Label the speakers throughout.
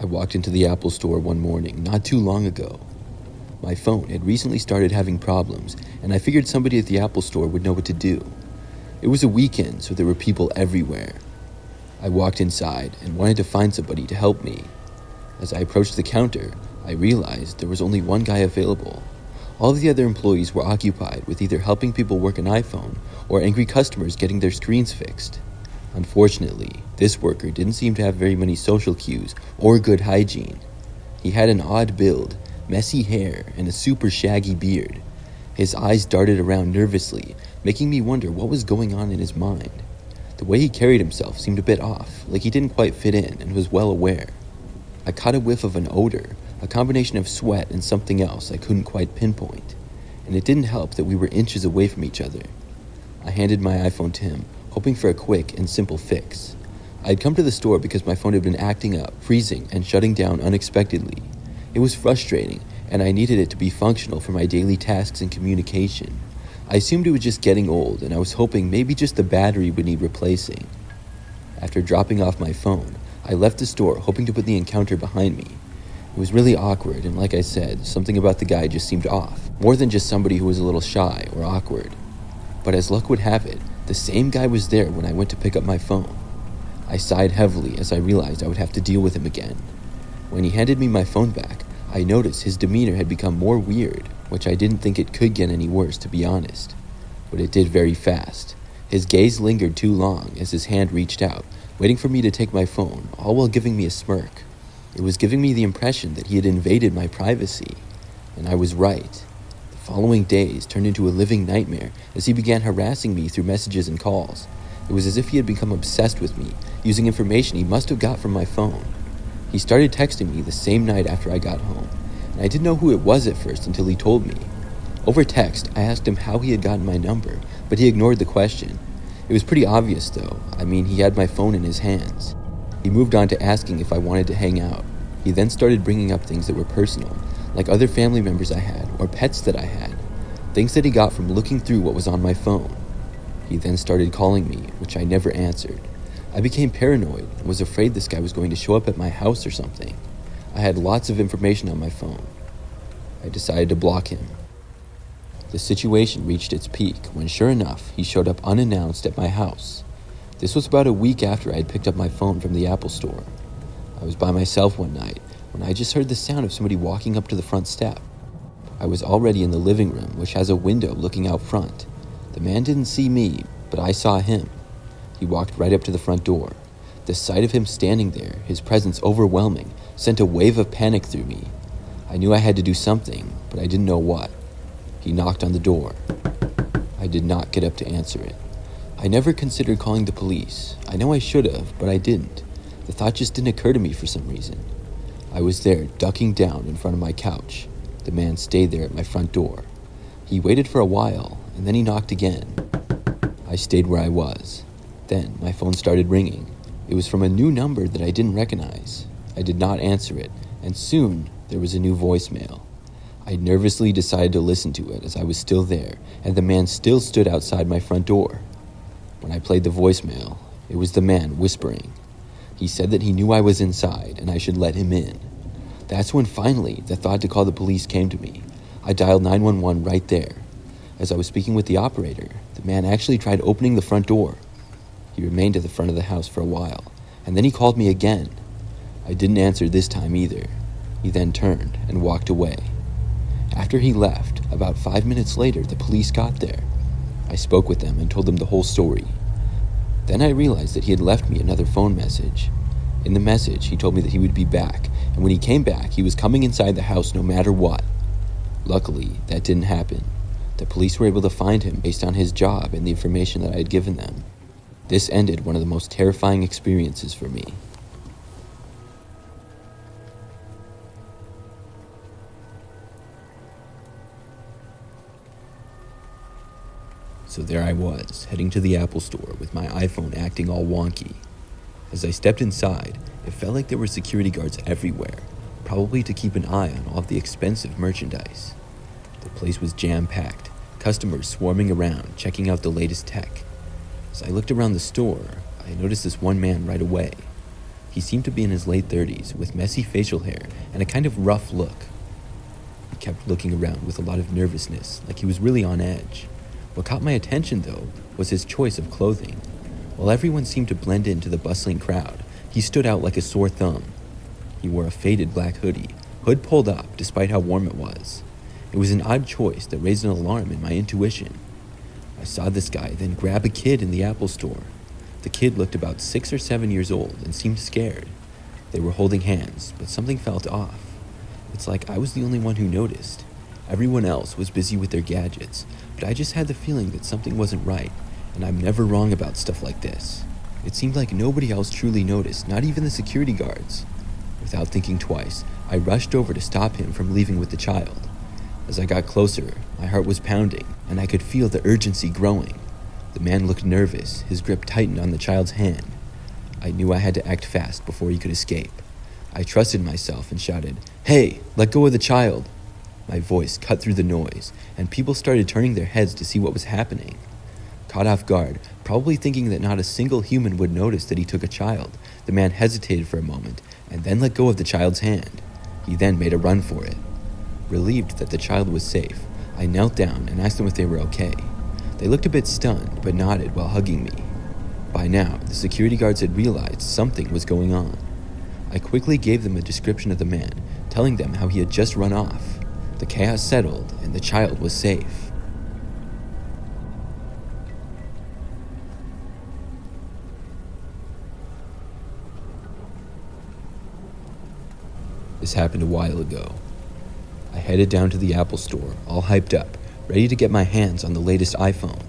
Speaker 1: I walked into the Apple store one morning not too long ago. My phone had recently started having problems, and I figured somebody at the Apple store would know what to do. It was a weekend, so there were people everywhere. I walked inside and wanted to find somebody to help me. As I approached the counter, I realized there was only one guy available. All of the other employees were occupied with either helping people work an iPhone or angry customers getting their screens fixed. Unfortunately, this worker didn't seem to have very many social cues or good hygiene. He had an odd build, messy hair, and a super shaggy beard. His eyes darted around nervously, making me wonder what was going on in his mind. The way he carried himself seemed a bit off, like he didn't quite fit in and was well aware. I caught a whiff of an odor, a combination of sweat and something else I couldn't quite pinpoint, and it didn't help that we were inches away from each other. I handed my iPhone to him, hoping for a quick and simple fix. I had come to the store because my phone had been acting up, freezing, and shutting down unexpectedly. It was frustrating, and I needed it to be functional for my daily tasks and communication. I assumed it was just getting old, and I was hoping maybe just the battery would need replacing. After dropping off my phone, I left the store hoping to put the encounter behind me. It was really awkward, and like I said, something about the guy just seemed off, more than just somebody who was a little shy or awkward. But as luck would have it, the same guy was there when I went to pick up my phone. I sighed heavily as I realized I would have to deal with him again. When he handed me my phone back, I noticed his demeanor had become more weird, which I didn't think it could get any worse, to be honest. But it did very fast. His gaze lingered too long as his hand reached out, waiting for me to take my phone, all while giving me a smirk. It was giving me the impression that he had invaded my privacy, and I was right. The following days turned into a living nightmare as he began harassing me through messages and calls. It was as if he had become obsessed with me, using information he must have got from my phone. He started texting me the same night after I got home, and I didn't know who it was at first until he told me. Over text, I asked him how he had gotten my number, but he ignored the question. It was pretty obvious though. He had my phone in his hands. He moved on to asking if I wanted to hang out. He then started bringing up things that were personal, like other family members I had or pets that I had, things that he got from looking through what was on my phone. He then started calling me, which I never answered. I became paranoid and was afraid this guy was going to show up at my house or something. I had lots of information on my phone. I decided to block him. The situation reached its peak when, sure enough, he showed up unannounced at my house. This was about a week after I had picked up my phone from the Apple store. I was by myself one night when I just heard the sound of somebody walking up to the front step. I was already in the living room, which has a window looking out front. The man didn't see me, but I saw him. He walked right up to the front door. The sight of him standing there, his presence overwhelming, sent a wave of panic through me. I knew I had to do something, but I didn't know what. He knocked on the door. I did not get up to answer it. I never considered calling the police. I know I should have, but I didn't. The thought just didn't occur to me for some reason. I was there, ducking down in front of my couch. The man stayed there at my front door. He waited for a while, and then he knocked again. I stayed where I was. Then my phone started ringing. It was from a new number that I didn't recognize. I did not answer it, and soon there was a new voicemail. I nervously decided to listen to it as I was still there, and the man still stood outside my front door. When I played the voicemail, it was the man whispering. He said that he knew I was inside and I should let him in. That's when finally the thought to call the police came to me. I dialed 911 right there. As I was speaking with the operator, the man actually tried opening the front door. He remained at the front of the house for a while, and then he called me again. I didn't answer this time either. He then turned and walked away. After he left, about 5 minutes later, the police got there. I spoke with them and told them the whole story. Then I realized that he had left me another phone message. In the message, he told me that he would be back, and when he came back, he was coming inside the house no matter what. Luckily, that didn't happen. The police were able to find him based on his job and the information that I had given them. This ended one of the most terrifying experiences for me. So there I was, heading to the Apple store with my iPhone acting all wonky. As I stepped inside, it felt like there were security guards everywhere, probably to keep an eye on all of the expensive merchandise. The place was jam-packed, customers swarming around, checking out the latest tech. As I looked around the store, I noticed this one man right away. He seemed to be in his late 30s, with messy facial hair and a kind of rough look. He kept looking around with a lot of nervousness, like he was really on edge. What caught my attention, though, was his choice of clothing. While everyone seemed to blend into the bustling crowd, he stood out like a sore thumb. He wore a faded black hoodie, hood pulled up despite how warm it was. It was an odd choice that raised an alarm in my intuition. I saw this guy then grab a kid in the Apple store. The kid looked about 6 or 7 years old and seemed scared. They were holding hands, but something felt off. It's like I was the only one who noticed. Everyone else was busy with their gadgets, but I just had the feeling that something wasn't right, and I'm never wrong about stuff like this. It seemed like nobody else truly noticed, not even the security guards. Without thinking twice, I rushed over to stop him from leaving with the child. As I got closer, my heart was pounding, and I could feel the urgency growing. The man looked nervous, his grip tightened on the child's hand. I knew I had to act fast before he could escape. I trusted myself and shouted, "Hey, let go of the child!" My voice cut through the noise, and people started turning their heads to see what was happening. Caught off guard, probably thinking that not a single human would notice that he took a child, the man hesitated for a moment and then let go of the child's hand. He then made a run for it. Relieved that the child was safe, I knelt down and asked them if they were okay. They looked a bit stunned, but nodded while hugging me. By now, the security guards had realized something was going on. I quickly gave them a description of the man, telling them how he had just run off. The chaos settled, and the child was safe. This happened a while ago. I headed down to the Apple store, all hyped up, ready to get my hands on the latest iPhone.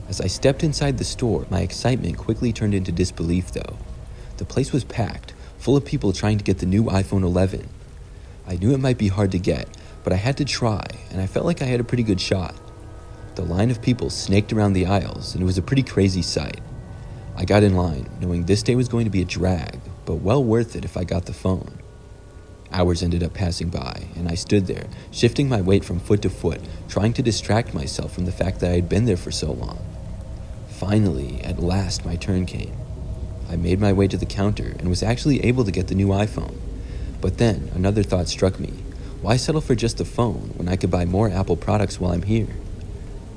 Speaker 1: As I stepped inside the store, my excitement quickly turned into disbelief, though. The place was packed, full of people trying to get the new iPhone 11. I knew it might be hard to get, but I had to try, and I felt like I had a pretty good shot. The line of people snaked around the aisles, and it was a pretty crazy sight. I got in line, knowing this day was going to be a drag, but well worth it if I got the phone. Hours ended up passing by, and I stood there, shifting my weight from foot to foot, trying to distract myself from the fact that I had been there for so long. Finally, at last, my turn came. I made my way to the counter and was actually able to get the new iPhone. But then, another thought struck me. Why settle for just the phone when I could buy more Apple products while I'm here?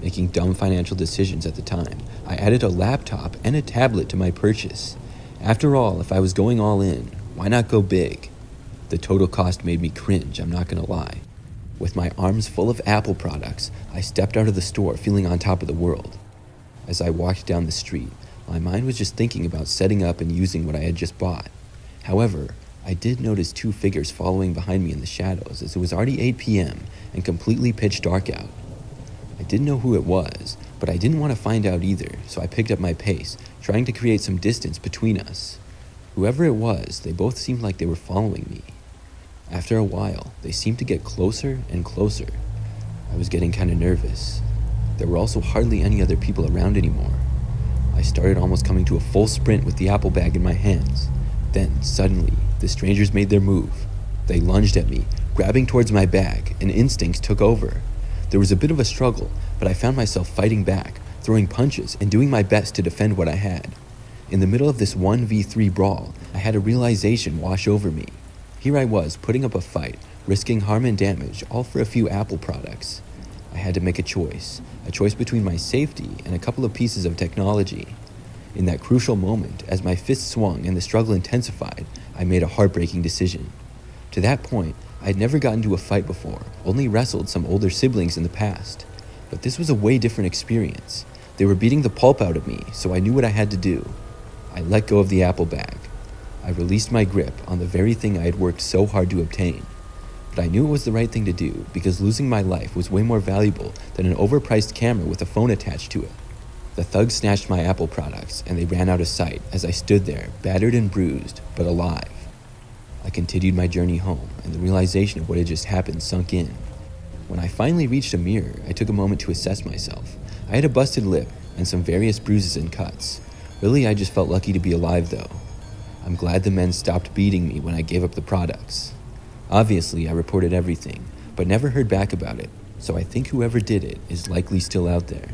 Speaker 1: Making dumb financial decisions at the time, I added a laptop and a tablet to my purchase. After all, if I was going all in, why not go big? The total cost made me cringe, I'm not gonna lie. With my arms full of Apple products, I stepped out of the store feeling on top of the world. As I walked down the street, my mind was just thinking about setting up and using what I had just bought. However, I did notice two figures following behind me in the shadows as it was already 8 p.m. and completely pitch dark out. I didn't know who it was, but I didn't want to find out either, so I picked up my pace, trying to create some distance between us. Whoever it was, they both seemed like they were following me. After a while, they seemed to get closer and closer. I was getting kind of nervous. There were also hardly any other people around anymore. I started almost coming to a full sprint with the Apple bag in my hands. Then, suddenly, the strangers made their move. They lunged at me, grabbing towards my bag, and instincts took over. There was a bit of a struggle, but I found myself fighting back, throwing punches, and doing my best to defend what I had. In the middle of this 1v3 brawl, I had a realization wash over me. Here I was, putting up a fight, risking harm and damage, all for a few Apple products. I had to make a choice between my safety and a couple of pieces of technology. In that crucial moment, as my fist swung and the struggle intensified, I made a heartbreaking decision. To that point, I had never gotten into a fight before, only wrestled some older siblings in the past. But this was a way different experience. They were beating the pulp out of me, so I knew what I had to do. I let go of the Apple bag. I released my grip on the very thing I had worked so hard to obtain. But I knew it was the right thing to do because losing my life was way more valuable than an overpriced camera with a phone attached to it. The thugs snatched my Apple products and they ran out of sight as I stood there, battered and bruised, but alive. I continued my journey home and the realization of what had just happened sunk in. When I finally reached a mirror, I took a moment to assess myself. I had a busted lip and some various bruises and cuts. Really, I just felt lucky to be alive though. I'm glad the men stopped beating me when I gave up the products. Obviously, I reported everything, but never heard back about it, so I think whoever did it is likely still out there.